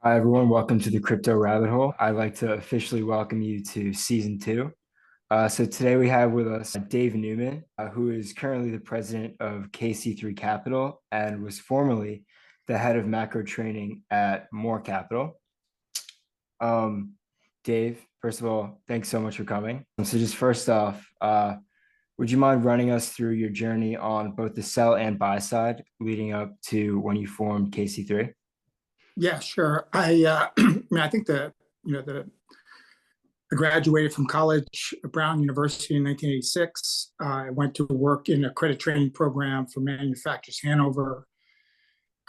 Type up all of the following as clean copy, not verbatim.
Hi, everyone. Welcome to the Crypto Rabbit Hole. I'd like to officially welcome you to season two. So today we have with us Dave Newman, who is currently the president of KC3 Capital and was formerly the head of macro training at More Capital. Dave, first of all, thanks so much for coming. So just first off, would you mind running us through your journey on both the sell and buy side leading up to when you formed KC3? Yeah, sure. I think I graduated from college at Brown University in 1986. I went to work in a credit training program for Manufacturers Hanover.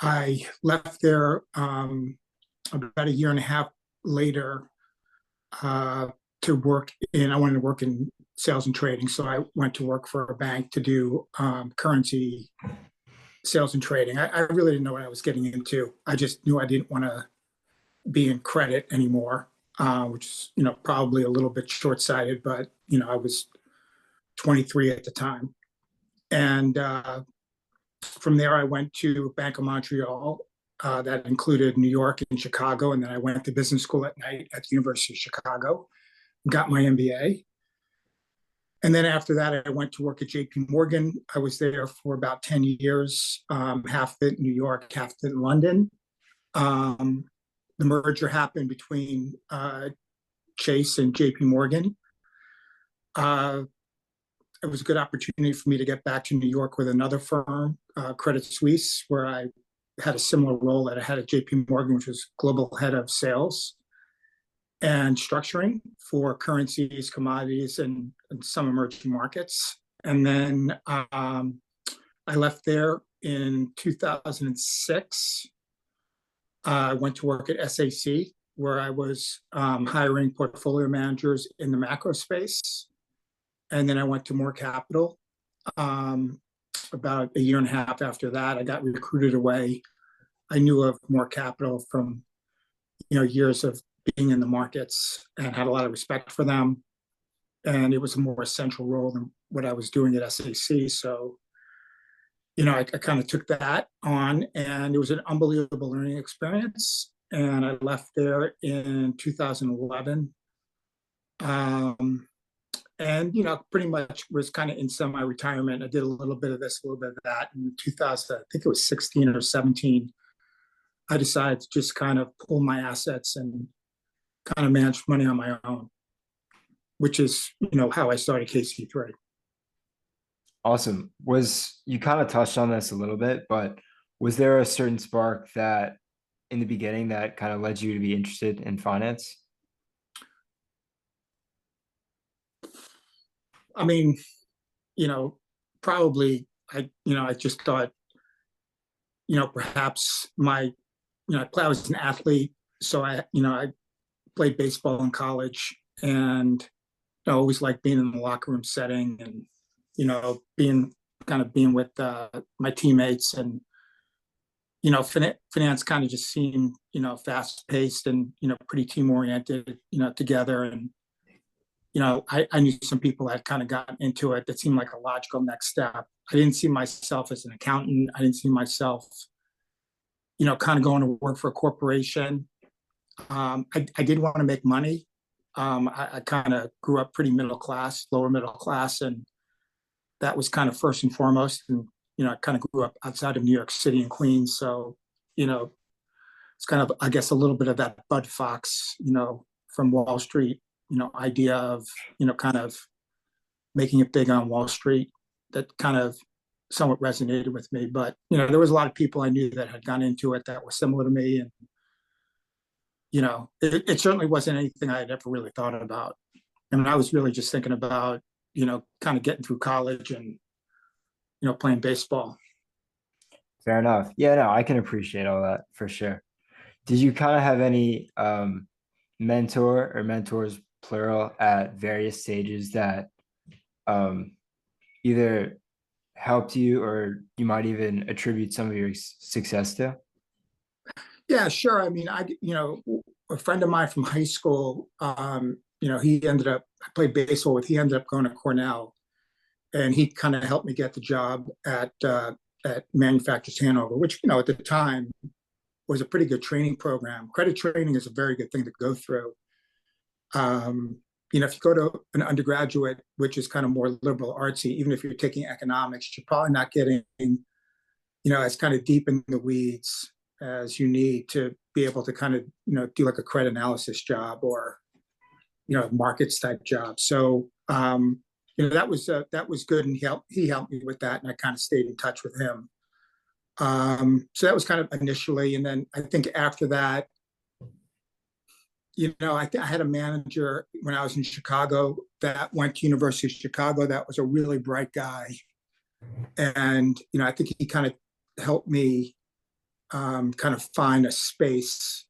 I left there about a year and a half later to work I wanted to work in sales and trading. So I went to work for a bank to do currency sales and trading. I really didn't know what I was getting into. I just knew I didn't want to be in credit anymore, which is, probably a little bit short-sighted, but, I was 23 at the time. And from there, I went to Bank of Montreal. That included New York and Chicago. And then I went to business school at night at the University of Chicago, got my MBA. And then after that, I went to work at JP Morgan. I was there for about 10 years, half of it in New York, half of it in London. The merger happened between Chase and JP Morgan. It was a good opportunity for me to get back to New York with another firm, Credit Suisse, where I had a similar role that I had at JP Morgan, which was global head of sales and structuring for currencies, commodities, and some emerging markets. And then I left there in 2006. I went to work at SAC, where I was hiring portfolio managers in the macro space. And then I went to More Capital. About a year and a half after that, I got recruited away. I knew of More Capital from years of being in the markets and had a lot of respect for them. And it was a more essential role than what I was doing at SAC. So I kind of took that on, and it was an unbelievable learning experience. And I left there in 2011. And, pretty much was kind of in semi-retirement. I did a little bit of this, a little bit of that. In 2000, I think it was 16 or 17, I decided to just kind of pull my assets and kind of manage money on my own, which is, how I started KC3. Awesome. You kind of touched on this a little bit, but was there a certain spark that in the beginning that kind of led you to be interested in finance? I mean, probably I just thought, perhaps I was an athlete, so I played baseball in college, and I always liked being in the locker room setting and being with my teammates, and finance kind of just seemed fast paced and pretty team oriented together. And I knew some people that kind of got into it that seemed like a logical next step. I didn't see myself as an accountant. I didn't see myself kind of going to work for a corporation. I did want to make money. I kind of grew up pretty middle class, lower middle class, and that was kind of first and foremost. And I kind of grew up outside of New York City and Queens, so it's kind of, I guess, a little bit of that Bud Fox, from Wall Street, idea of kind of making it big on Wall Street. That kind of somewhat resonated with me. But there was a lot of people I knew that had gone into it that were similar to me, and it certainly wasn't anything I had ever really thought about. I mean, I was really just thinking about kind of getting through college and playing baseball. Fair enough. Yeah, no, I can appreciate all that for sure. Did you kind of have any mentor or mentors, plural, at various stages that either helped you or you might even attribute some of your success to? Yeah, sure. I mean, a friend of mine from high school, he ended up, I played baseball with, he ended up going to Cornell, and he kind of helped me get the job at Manufacturers Hanover, which, at the time, was a pretty good training program. Credit training is a very good thing to go through. If you go to an undergraduate, which is kind of more liberal artsy, even if you're taking economics, you're probably not getting, as kind of deep in the weeds as you need to be able to kind of, do like a credit analysis job or, markets type job. So, that was good, and he helped me with that, and I kind of stayed in touch with him. So that was kind of initially, and then I think after that, I had a manager when I was in Chicago that went to University of Chicago. That was a really bright guy, and I think he kind of helped me kind of find a space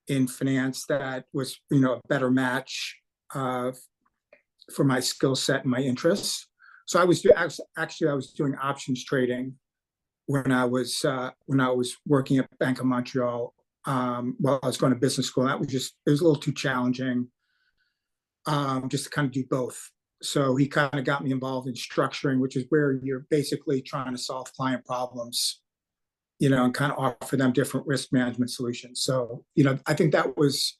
in finance that was a better match for my skill set and my interests. So I was doing options trading when I was working at Bank of Montreal while I was going to business school. That was it was a little too challenging just to kind of do both. So he kind of got me involved in structuring, which is where you're basically trying to solve client problems, and kind of offer them different risk management solutions. So, I think that was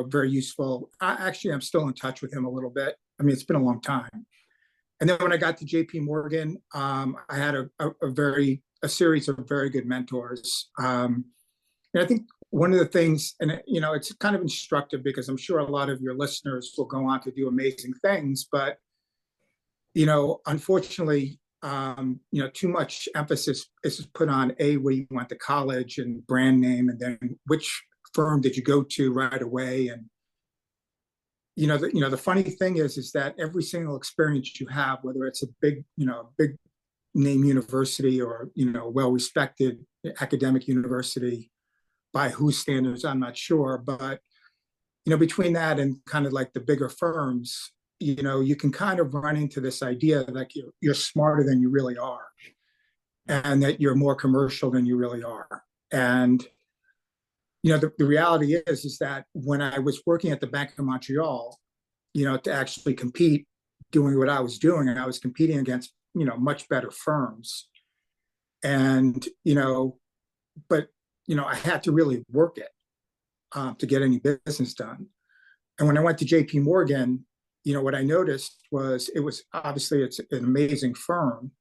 very useful. I'm still in touch with him a little bit. I mean, it's been a long time. And then when I got to JP Morgan, I had a series of very good mentors. And I think one of the things, and it's kind of instructive because I'm sure a lot of your listeners will go on to do amazing things, but unfortunately, too much emphasis is put on where you went to college and brand name, and then which firm did you go to right away. And the funny thing is that every single experience you have, whether it's a big name university or well-respected academic university, by whose standards I'm not sure, but between that and kind of like the bigger firms, you can kind of run into this idea that you're smarter than you really are, and that you're more commercial than you really are. And the reality is that when I was working at the Bank of Montreal, to actually compete doing what I was doing, and I was competing against much better firms, and but I had to really work it to get any business done. And when I went to JP Morgan, what I noticed was it's an amazing firm,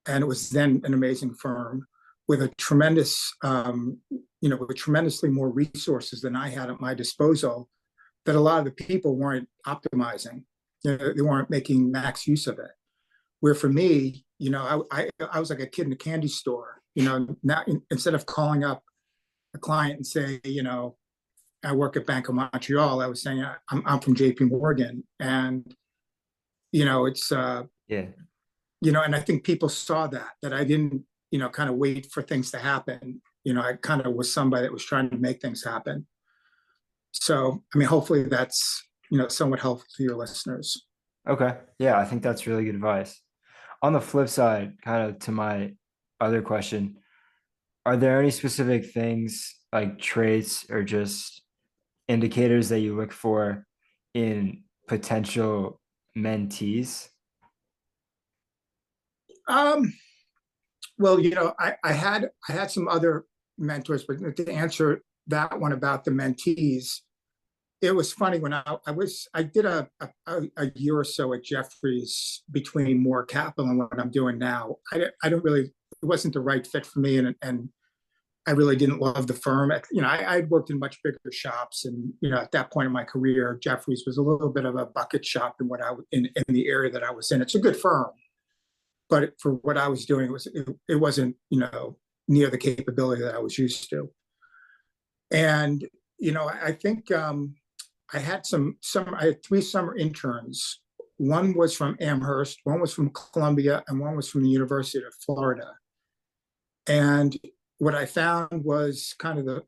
and it was then an amazing firm with a tremendous with tremendously more resources than I had at my disposal, that a lot of the people weren't optimizing. They weren't making max use of it. Where for me, I was like a kid in a candy store. Now, instead of calling up a client and say, I work at Bank of Montreal, I was saying I'm from JP Morgan, and it's Yeah. and I think people saw that I didn't kind of wait for things to happen. I kind of was somebody that was trying to make things happen. So, I mean, hopefully that's somewhat helpful to your listeners. Okay. Yeah, I think that's really good advice. On the flip side, kind of to my other question, are there any specific things like traits or just indicators that you look for in potential mentees? Well, I had some other mentors, but to answer that one about the mentees, it was funny when I did a year or so at Jefferies between Moore Capital and what I'm doing now. I don't really, it wasn't the right fit for me, and I really didn't love the firm. I'd worked in much bigger shops, and at that point in my career, Jefferies was a little bit of a bucket shop in the area that I was in. It's a good firm, but for what I was doing, it wasn't near the capability that I was used to. And I think I had I had 3 summer interns. One was from Amherst, one was from Columbia, and one was from the University of Florida. And what I found was kind of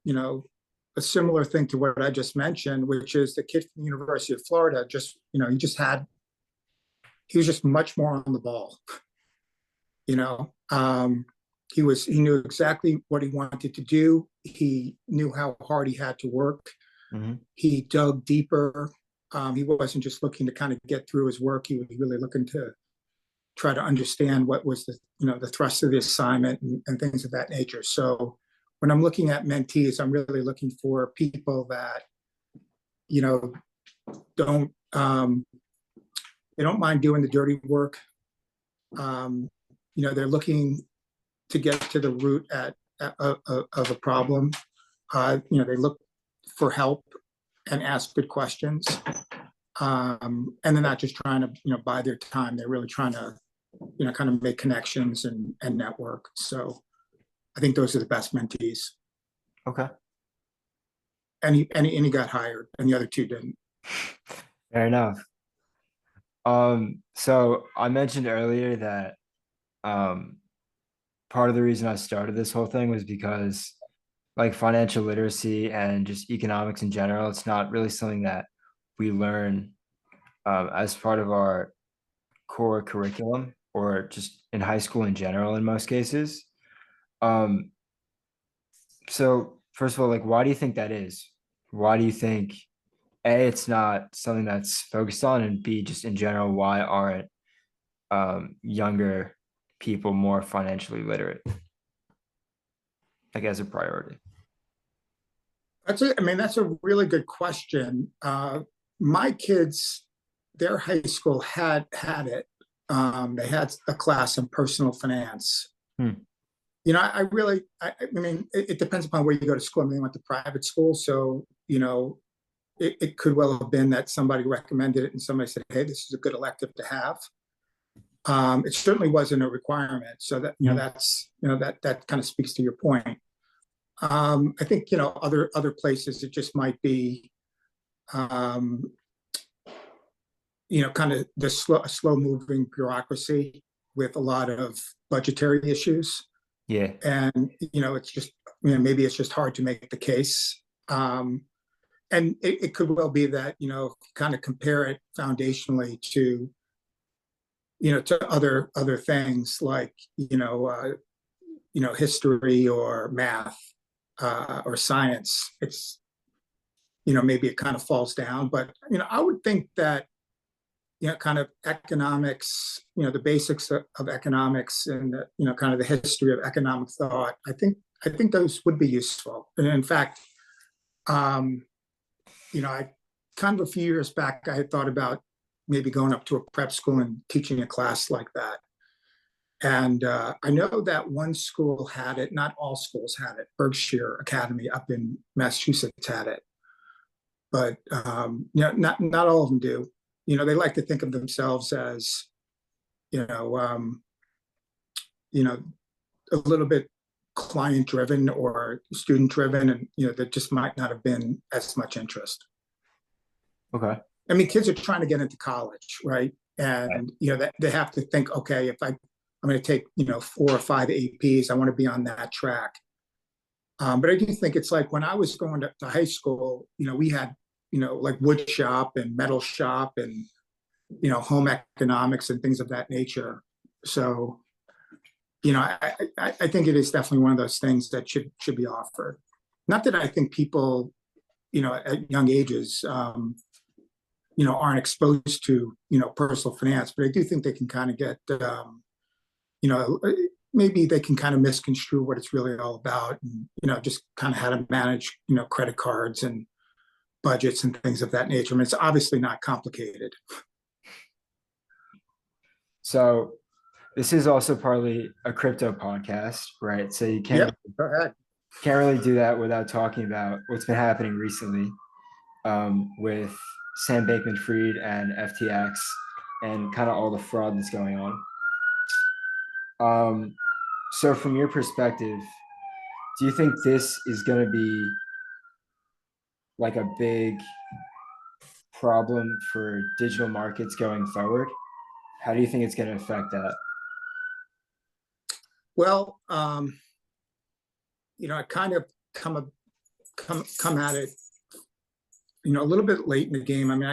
a similar thing to what I just mentioned, which is the kid from the University of Florida he was just much more on the ball. He knew exactly what he wanted to do. He knew how hard he had to work. Mm-hmm. He dug deeper. He wasn't just looking to kind of get through his work. He was really looking to try to understand what was the thrust of the assignment and things of that nature. So when I'm looking at mentees, I'm really looking for people that, you know, don't they don't mind doing the dirty work. They're looking to get to the root of a problem. They look for help and ask good questions. And they're not just trying to, buy their time. They're really trying to, kind of make connections and network. So I think those are the best mentees. Okay. And he got hired, and the other two didn't. Fair enough. So I mentioned earlier that part of the reason I started this whole thing was because like financial literacy and just economics in general, it's not really something that we learn as part of our core curriculum or just in high school in general in most cases. Um, so first of all, like why do you think that is? Why do you think A, it's not something that's focused on, and B, just in general, why aren't younger people more financially literate, like as a priority? That's a really good question. My kids, their high school had it. They had a class in personal finance. Hmm. It depends upon where you go to school. I mean, they went to private school, so it could well have been that somebody recommended it and somebody said, "Hey, this is a good elective to have." It certainly wasn't a requirement, so that that kind of speaks to your point. I think other places it just might be, kind of the slow moving bureaucracy with a lot of budgetary issues, Yeah. and it's just maybe it's just hard to make the case. And it could well be that kind of compare it foundationally to to other things like history or math or science. It's maybe it kind of falls down, but I would think that kind of economics, the basics of economics and kind of the history of economic thought. I think those would be useful. And in fact, I kind of a few years back, I had thought about maybe going up to a prep school and teaching a class like that. And I know that one school had it, not all schools had it. Berkshire Academy up in Massachusetts had it, but not all of them do. They like to think of themselves as, you know, um, a little bit client driven or student driven, and there just might not have been as much interest. Okay. I mean, kids are trying to get into college, right? Right. And that they have to think, okay, if I'm going to take 4 or 5 APs, I want to be on that track. But I do think it's like when I was going to high school, we had like wood shop and metal shop and home economics and things of that nature. So I think it is definitely one of those things that should be offered. Not that I think people at young ages aren't exposed to personal finance, but I do think they can kind of get maybe they can kind of misconstrue what it's really all about, and just kind of how to manage credit cards and budgets and things of that nature. I mean, it's obviously not complicated. So this is also partly a crypto podcast, right? So you Yeah, go ahead. can't really do that without talking about what's been happening recently with Sam Bankman-Fried and FTX and kind of all the fraud that's going on. So from your perspective, do you think this is going to be like a big problem for digital markets going forward? How do you think it's going to affect that? Well, I kind of come at it, a little bit late in the game. I mean,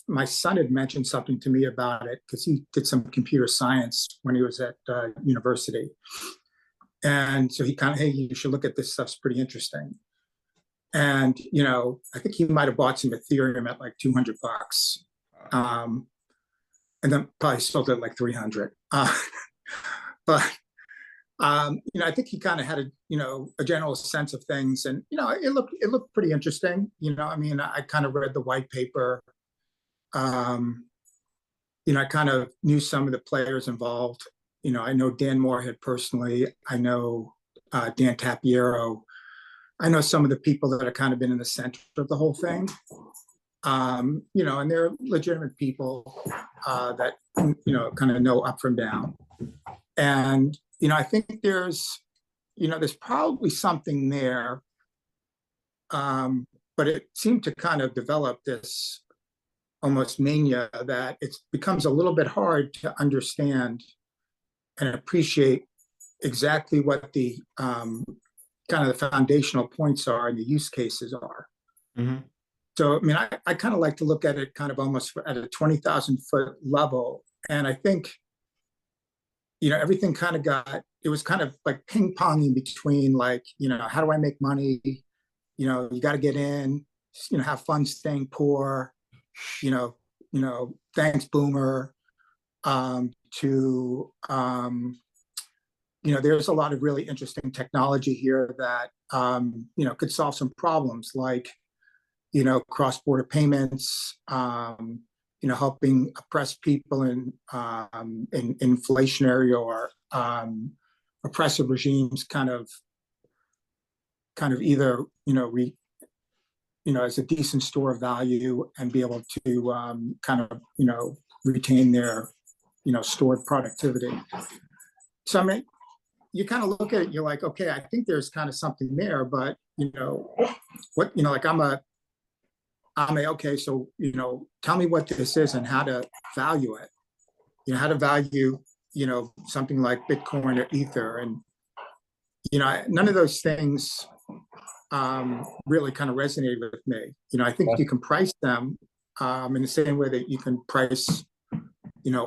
my son had mentioned something to me about it because he did some computer science when he was at university. And so he kind of, hey, you should look at this stuff's pretty interesting. And, I think he might have bought some Ethereum at like $200. And then probably sold it at like 300. But I think he kind of had a general sense of things, and it looked pretty interesting. I mean, I kind of read the white paper. Um, I kind of knew some of the players involved. I know Dan Moorhead personally. I know Dan Tapiero. I know some of the people that have kind of been in the center of the whole thing. And they're legitimate people that kind of know up from down. And I think there's probably something there, but it seemed to kind of develop this almost mania that it becomes a little bit hard to understand and appreciate exactly what the kind of the foundational points are and the use cases are. Mhm. So, I mean, I kind of like to look at it kind of almost at a 20,000-foot level. And I think, everything kind of it was kind of like ping ponging between like, how do I make money? You got to get in, have fun staying poor, thanks boomer, to, there's a lot of really interesting technology here that, could solve some problems like, cross-border payments, helping oppressed people in inflationary or oppressive regimes kind of either, as a decent store of value and be able to kind of, retain their, stored productivity. So I mean, you kind of look at it, you're like, okay, I think there's kind of something there, but what, like okay, so tell me what this is and how to value it. How to value, something like Bitcoin or Ether, and none of those things really kind of resonated with me. I think you can price them in the same way that you can price,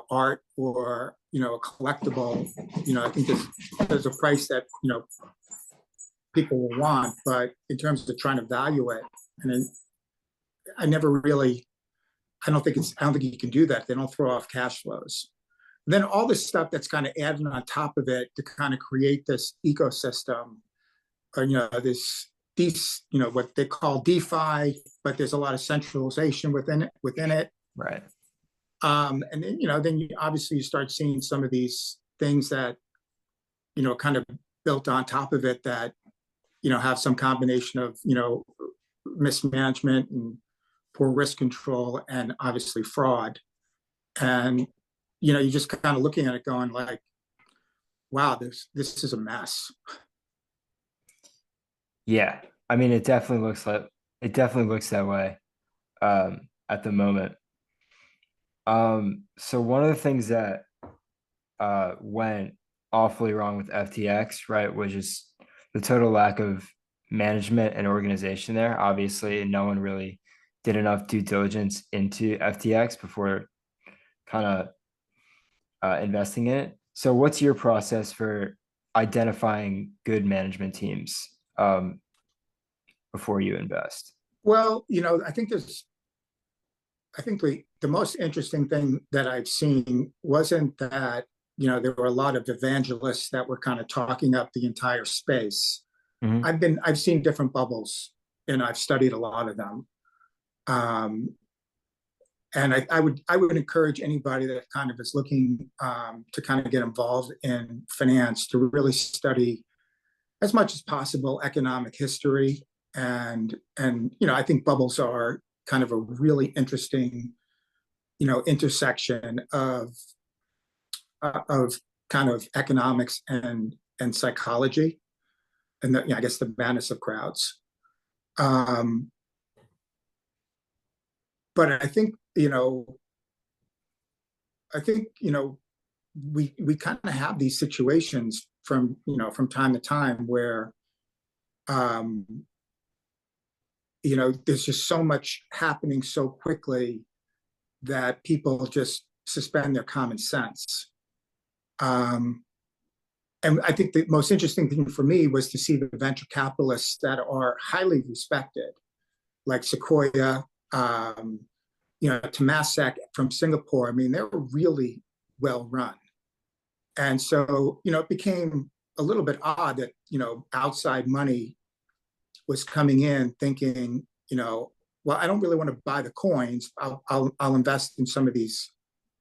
art or a collectible. I think there's a price that people will want, but in terms of trying to value it, and I never really, I don't think you can do that. They don't throw off cash flows. Then all this stuff that's kind of added on top of it to kind of create this ecosystem, or these what they call DeFi, but there's a lot of centralization within it. Right. And then obviously you start seeing some of these things that kind of built on top of it that have some combination of mismanagement and poor risk control and obviously fraud. And you're just kind of looking at it going like, wow, this is a mess. Yeah. I mean, it definitely looks that way at the moment. So one of the things that went awfully wrong with FTX, right, was just the total lack of management and organization there. Obviously, no one really did enough due diligence into FTX before kind of investing in it. So what's your process for identifying good management teams before you invest? Well, I think the most interesting thing that I've seen wasn't that, there were a lot of evangelists that were kind of talking up the entire space. Mhm. I've seen different bubbles and I've studied a lot of them. And I would encourage anybody that kind of is looking to kind of get involved in finance to really study as much as possible economic history. And I think bubbles are kind of a really interesting intersection of kind of economics and psychology, and I guess the madness of crowds. But I think we kind of have these situations from time to time where there's just so much happening so quickly that people just suspend their common sense. And I think the most interesting thing for me was to see the venture capitalists that are highly respected, like Sequoia, Temasek from Singapore. I mean, they were really well run. And so, it became a little bit odd that, outside money was coming in thinking, well, I don't really want to buy the coins. I'll invest in some of these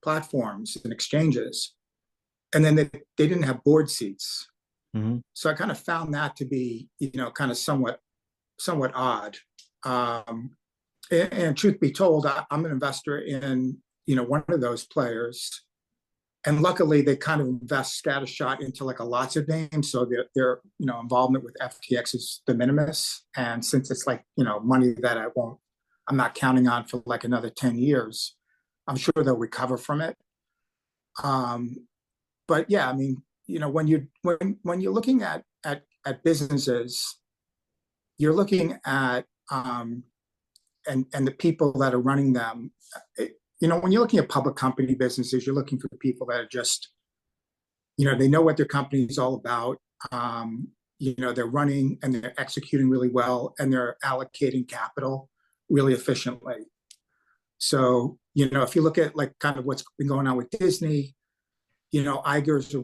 platforms and exchanges. And then they didn't have board seats. Mm-hmm. So I kind of found that to be, kind of somewhat odd. And truth be told, I'm an investor in, one of those players. And luckily, they kind of invest scattershot into like a lots of names, so their involvement with FTX is de minimis. And since it's like money that I'm not counting on for like another 10 years, I'm sure they'll recover from it. But yeah, I mean, when you're looking at businesses, you're looking at and the people that are running them. When you're looking at public company businesses, you're looking for the people that are just, they know what their company is all about. They're running and they're executing really well, and they're allocating capital really efficiently. So, if you look at like kind of what's been going on with Disney, Iger's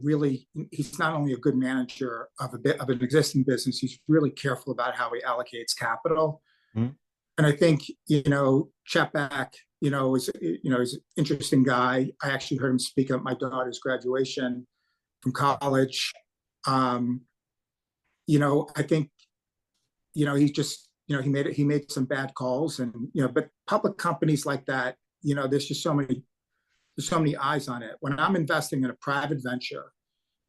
he's not only a good manager of an existing business, he's really careful about how he allocates capital. Mm-hmm. And I think, Chapek, is an interesting guy. I actually heard him speak at my daughter's graduation from college. I think, he just, he made some bad calls, and, but public companies like that, there's just so many eyes on it. When I'm investing in a private venture,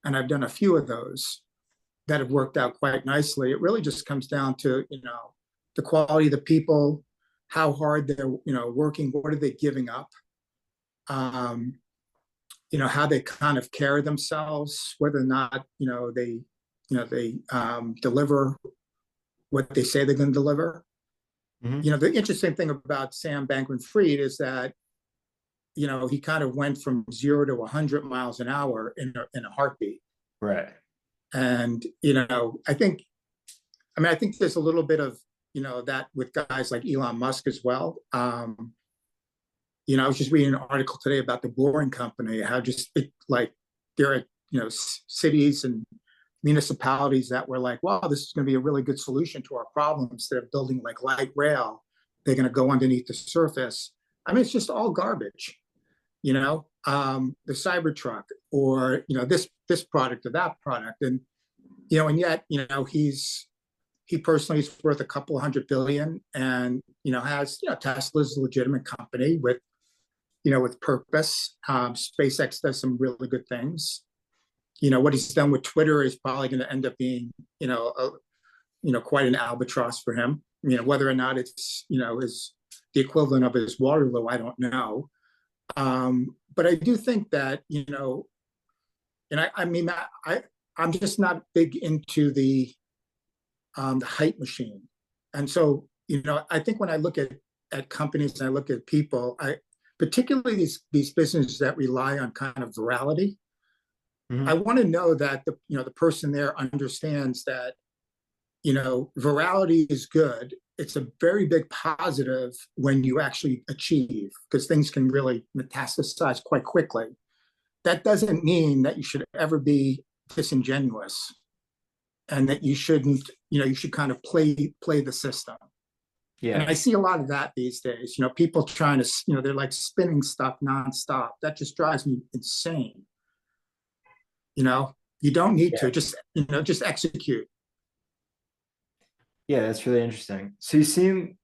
and I've done a few of those that have worked out quite nicely, it really just comes down to, the quality of the people, how hard they're, working, what are they giving up, how they kind of carry themselves, whether or not, they deliver what they say they're going to deliver. Mm-hmm. The interesting thing about Sam Bankman-Fried is that, he kind of went from 0 to 100 miles an hour in a heartbeat. Right. And, I think there's a little bit of, that with guys like Elon Musk as well. I was just reading an article today about the Boring Company, how there are, cities and municipalities that were like, wow, this is going to be a really good solution to our problem. Instead of building like light rail, they're going to go underneath the surface. I mean, it's just all garbage, the Cybertruck, or, this product or that product. And, and yet, he personally is worth a couple $100 billion, and, has, Tesla's a legitimate company with, with purpose. SpaceX does some really good things. What he's done with Twitter is probably going to end up being, quite an albatross for him. Whether or not it's, is the equivalent of his Waterloo, I don't know. But I do think that, and I'm just not big into the hype machine. And so, I think when I look at companies and I look at people, particularly these businesses that rely on kind of virality, mm-hmm. I want to know that the person there understands that, virality is good. It's a very big positive when you actually achieve, because things can really metastasize quite quickly. That doesn't mean that you should ever be disingenuous, and that you shouldn't, you should kind of play the system. Yeah. And I see a lot of that these days, people trying to, they're like spinning stuff nonstop. That just drives me insane. You don't need to just execute. Yeah, that's really interesting. So you seem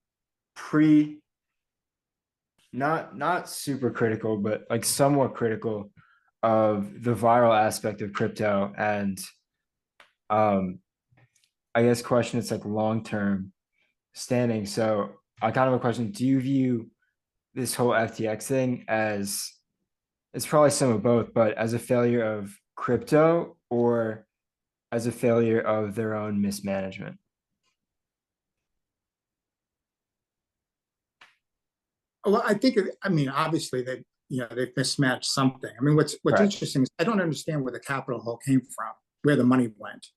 not super critical, but like somewhat critical of the viral aspect of crypto. And I guess question, it's like long-term standing. So I kind of have a question. Do you view this whole FTX thing as, it's probably some of both, but as a failure of crypto or as a failure of their own mismanagement? Well, I think, obviously they've mismatched something. I mean, what's right. Interesting is I don't understand where the capital hole came from, where the money went.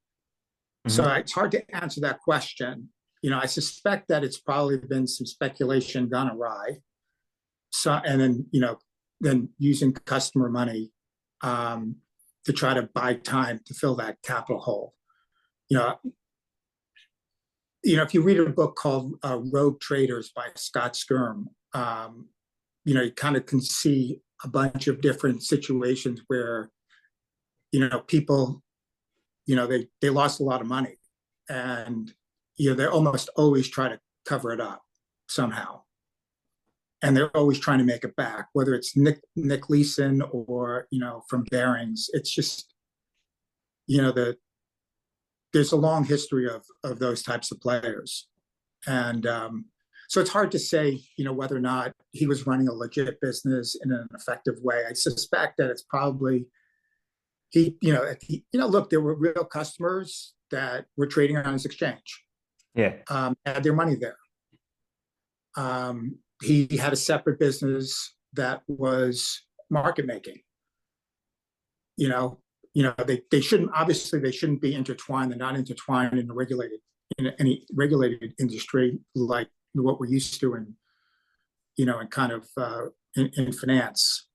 Mm-hmm. So it's hard to answer that question. I suspect that it's probably been some speculation gone awry. So, and then, then using customer money, to try to buy time to fill that capital hole. You know, if you read a book called Rogue Traders by Scott Sturm, you kind of can see a bunch of different situations where, people, they lost a lot of money, and, they almost always try to cover it up somehow. And they're always trying to make it back, whether it's Nick Leeson or, from Barings. It's just, there's a long history of those types of players. And so it's hard to say, whether or not he was running a legit business in an effective way. I suspect that it's probably look, there were real customers that were trading on his exchange. Yeah. Had their money there. He had a separate business that was market making. They shouldn't be intertwined. They're not intertwined in any regulated industry like what we're used to in kind of in finance.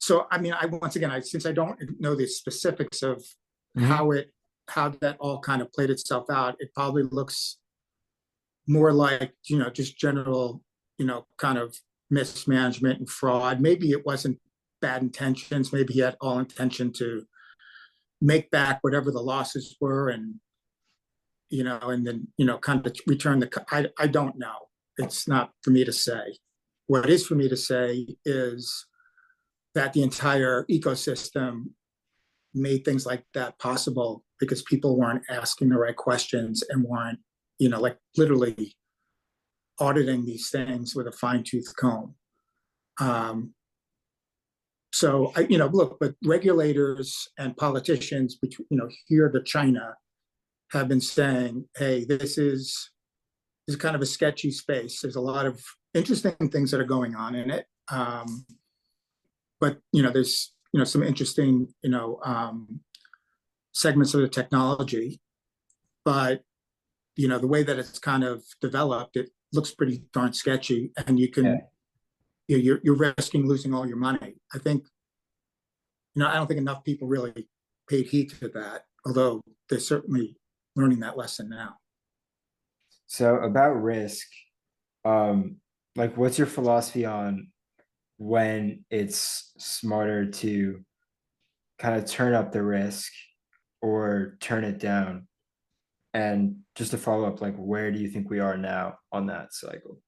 So since I don't know the specifics of how that all kind of played itself out, it probably looks more like just general kind of mismanagement and fraud. Maybe it wasn't bad intentions. Maybe he had all intention to make back whatever the losses were, and and then kind of return I don't know. It's not for me to say. What is for me to say is that the entire ecosystem made things like that possible because people weren't asking the right questions and weren't like literally auditing these things with a fine-tooth comb. So look, but regulators and politicians, here to China, have been saying, "Hey, this is kind of a sketchy space. There's a lot of interesting things that are going on in it, but there's some interesting segments of the technology, but the way that it's kind of developed, it looks pretty darn sketchy, and you can." Yeah. You're risking losing all your money. I think, I don't think enough people really paid heed to that, although they're certainly learning that lesson now. So about risk, what's your philosophy on when it's smarter to kind of turn up the risk or turn it down? And just to follow up, where do you think we are now on that cycle?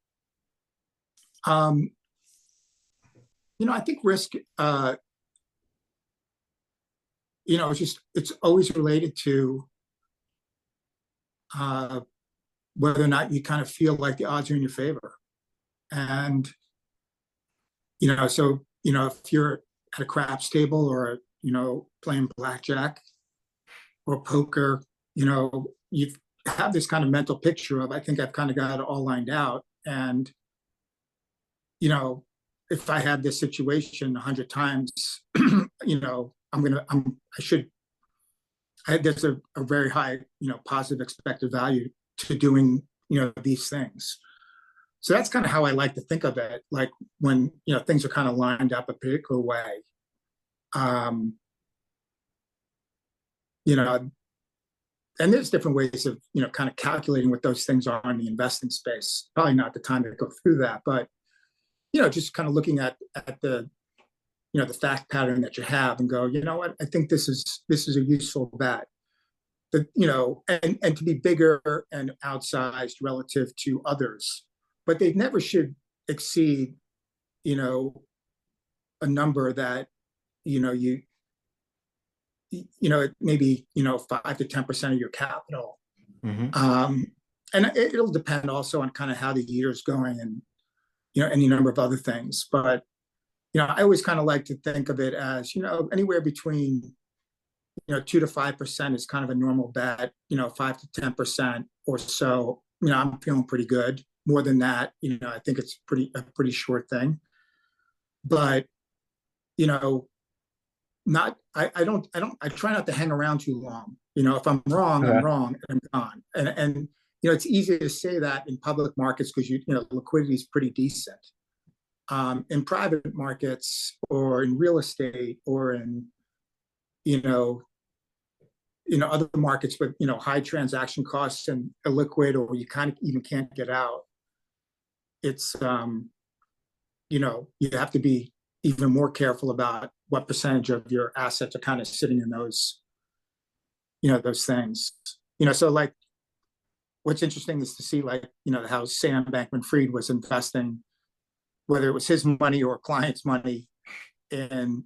I think risk, it's always related to whether or not you kind of feel like the odds are in your favor. And, so, if you're at a craps table or, playing blackjack or poker, you have this kind of mental picture of, I think I've kind of got it all lined out. And, if I had this situation 100 times, there's a very high, positive expected value to doing, these things. So that's kind of how I like to think of it. Like when, things are kind of lined up a particular way, and there's different ways of, kind of calculating what those things are in the investing space. Probably not the time to go through that, but, just kind of looking at the, the fact pattern that you have and go, what, I think this is a useful bet. But, and to be bigger and outsized relative to others, but they never should exceed, a number that, maybe 5 to 10% of your capital. And it'll depend also on kind of how the year's going and any number of other things. But I always kind of like to think of it as anywhere between 2 to 5% is kind of a normal bet. 5 to 10% or so. I'm feeling pretty good. More than that, I think it's a pretty short thing. But I try not to hang around too long. If I'm wrong, I'm wrong, and I'm gone. And it's easy to say that in public markets because liquidity is pretty decent. in private markets or in real estate or in, you know, other markets with, high transaction costs and illiquid, or you kind of even can't get out. It's, you have to be even more careful about what percentage of your assets are kind of sitting in those, those things. So like what's interesting is to see, like, how Sam Bankman-Fried was investing, whether it was his money or clients' money, in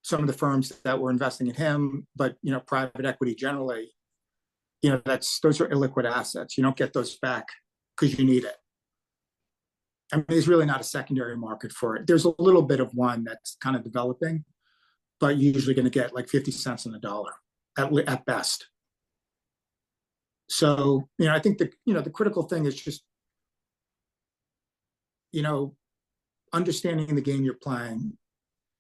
some of the firms that were investing in him, but private equity generally, those are illiquid assets. You don't get those back because you need it. I mean, there's really not a secondary market for it. There's a little bit of one that's kind of developing, but you're usually going to get like 50 cents on the dollar at best. So, I think the critical thing is just, understanding the game you're playing,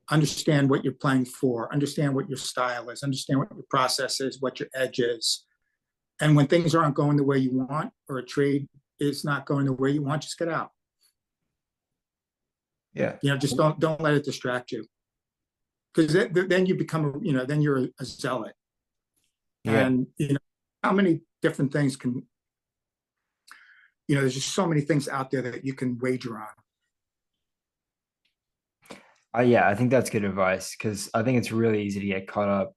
understand what you're playing for, understand what your style is, understand what your process is, what your edge is. And when things aren't going the way you want, or a trade is not going the way you want, just get out. Yeah. Just don't let it distract you. Because then you become, then you're a zealot. Yeah. And, how many different things can, there's just so many things out there that you can wager on. Yeah, I think that's good advice, because I think it's really easy to get caught up,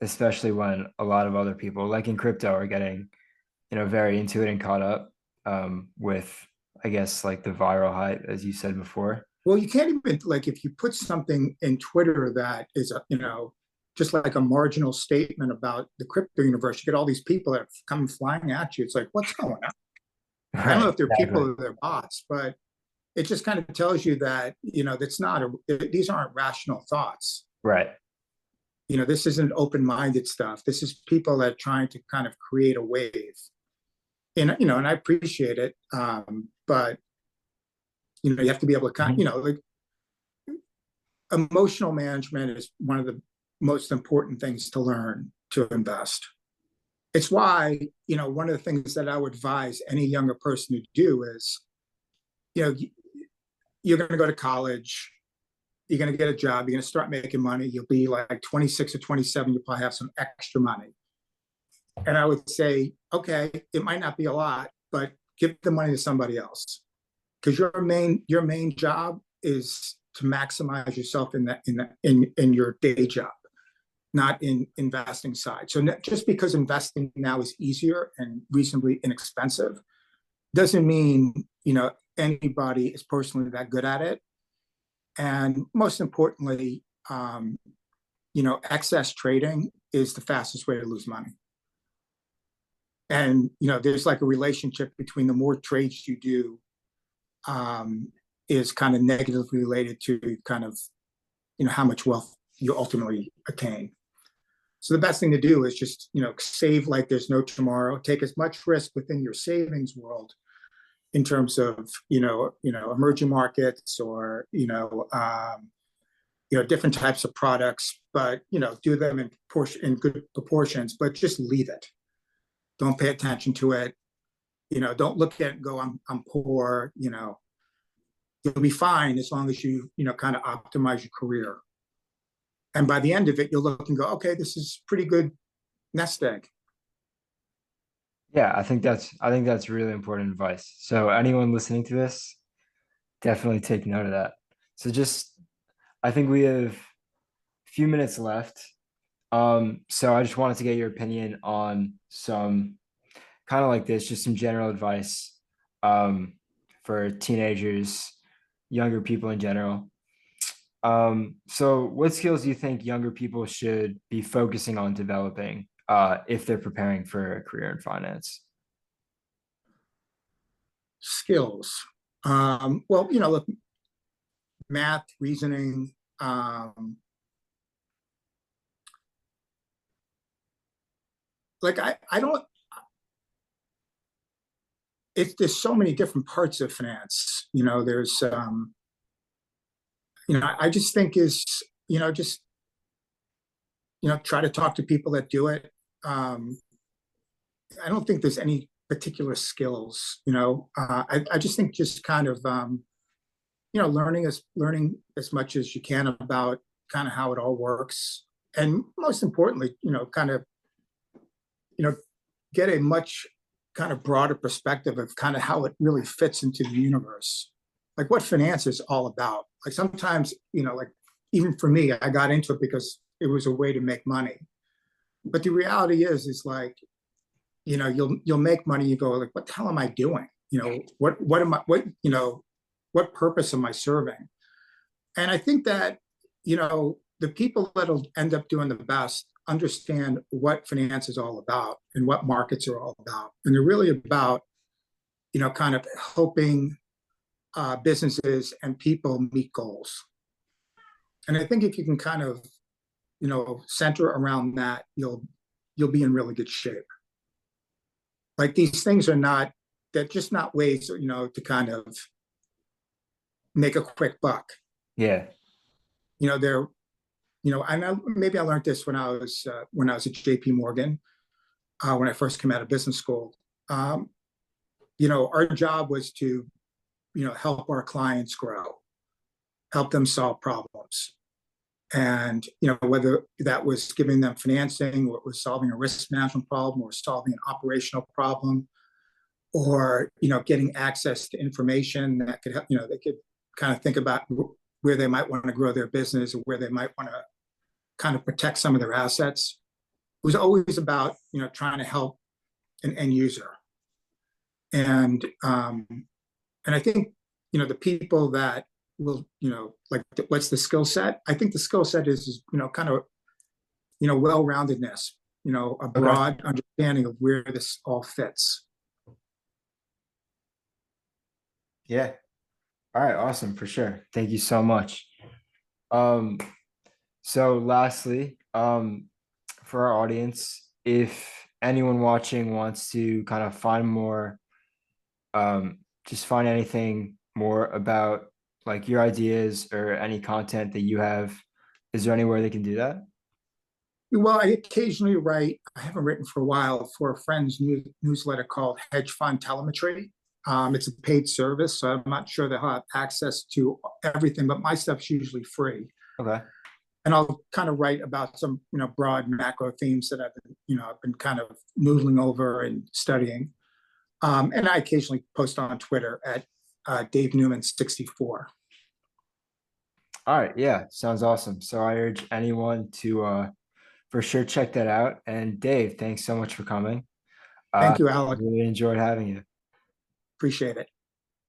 especially when a lot of other people, like in crypto, are getting, very into it and caught up with, I guess, like the viral hype, as you said before. Well, you can't even, like, if you put something in Twitter that is just like a marginal statement about the crypto universe, you get all these people that come flying at you. It's like, what's going on? Right, I don't know if they're exactly. people or they're bots, but it just kind of tells you that, that's not these aren't rational thoughts. Right. This isn't open-minded stuff. This is people that are trying to kind of create a wave. And, and I appreciate it. But, you have to be able to kind of, like, emotional management is one of the most important things to learn to invest. It's why, one of the things that I would advise any younger person to do is, you're going to go to college, you're going to get a job, you're going to start making money. You'll be like 26 or 27, you'll probably have some extra money. And I would say, okay, it might not be a lot, but give the money to somebody else. Because your main job is to maximize yourself in your day job, not in investing side. So just because investing now is easier and reasonably inexpensive doesn't mean, anybody is personally that good at it. And most importantly, excess trading is the fastest way to lose money. And, there's like a relationship between the more trades you do, is kind of negatively related to kind of, how much wealth you ultimately attain. So the best thing to do is just, save like there's no tomorrow. Take as much risk within your savings world in terms of, emerging markets or, different types of products, but, do them in good proportions, but just leave it. Don't pay attention to it. Don't look at it and go, I'm poor, you'll be fine as long as you, kind of optimize your career. And by the end of it, you'll look and go, okay, this is pretty good nest egg. Yeah, I think that's really important advice. So anyone listening to this, definitely take note of that. So I think we have a few minutes left. So I just wanted to get your opinion on some kind of like this, just some general advice for teenagers, younger people in general. So what skills do you think younger people should be focusing on developing if they're preparing for a career in finance? Skills. Well, look, math, reasoning, like I don't, there's so many different parts of finance. There's, I just think is, just, try to talk to people that do it. I don't think there's any particular skills, I just think just kind of, learning as much as you can about kind of how it all works, and most importantly, kind of, get a much kind of broader perspective of kind of how it really fits into the universe, like what finance is all about. Like sometimes, like even for me, I got into it because it was a way to make money. But the reality is like, you'll make money. You go like, what the hell am I doing? What am I? What purpose am I serving? And I think that the people that'll end up doing the best understand what finance is all about and what markets are all about, and they're really about kind of helping businesses and people meet goals. And I think if you can kind of center around that, you'll be in really good shape. Like these things they're just not ways to kind of make a quick buck. Yeah. They're I know maybe I learned this when I was at JP Morgan, when I first came out of business school. Our job was to help our clients grow, help them solve problems. And whether that was giving them financing, or it was solving a risk management problem, or solving an operational problem, or getting access to information that could help, they could kind of think about where they might want to grow their business, or where they might want to kind of protect some of their assets. It was always about trying to help an end user. And I think the people that will like what's the skill set? I think the skill set is kind of well-roundedness, a broad understanding of where this all fits. Yeah. All right. Awesome. For sure. Thank you so much. So lastly, for our audience, if anyone watching wants to kind of find more, just find anything more about like your ideas or any content that you have, is there anywhere they can do that? Well, I occasionally write. I haven't written for a while for a friend's newsletter called Hedge Fund Telemetry. It's a paid service, so I'm not sure they'll have access to everything, but my stuff's usually free. Okay. And I'll kind of write about some, broad macro themes that I've been kind of noodling over and studying. And I occasionally post on Twitter at Dave Newman 64. All right. Yeah. Sounds awesome. So I urge anyone to for sure check that out. And Dave, thanks so much for coming. Thank you, Alec. Really enjoyed having you. Appreciate it.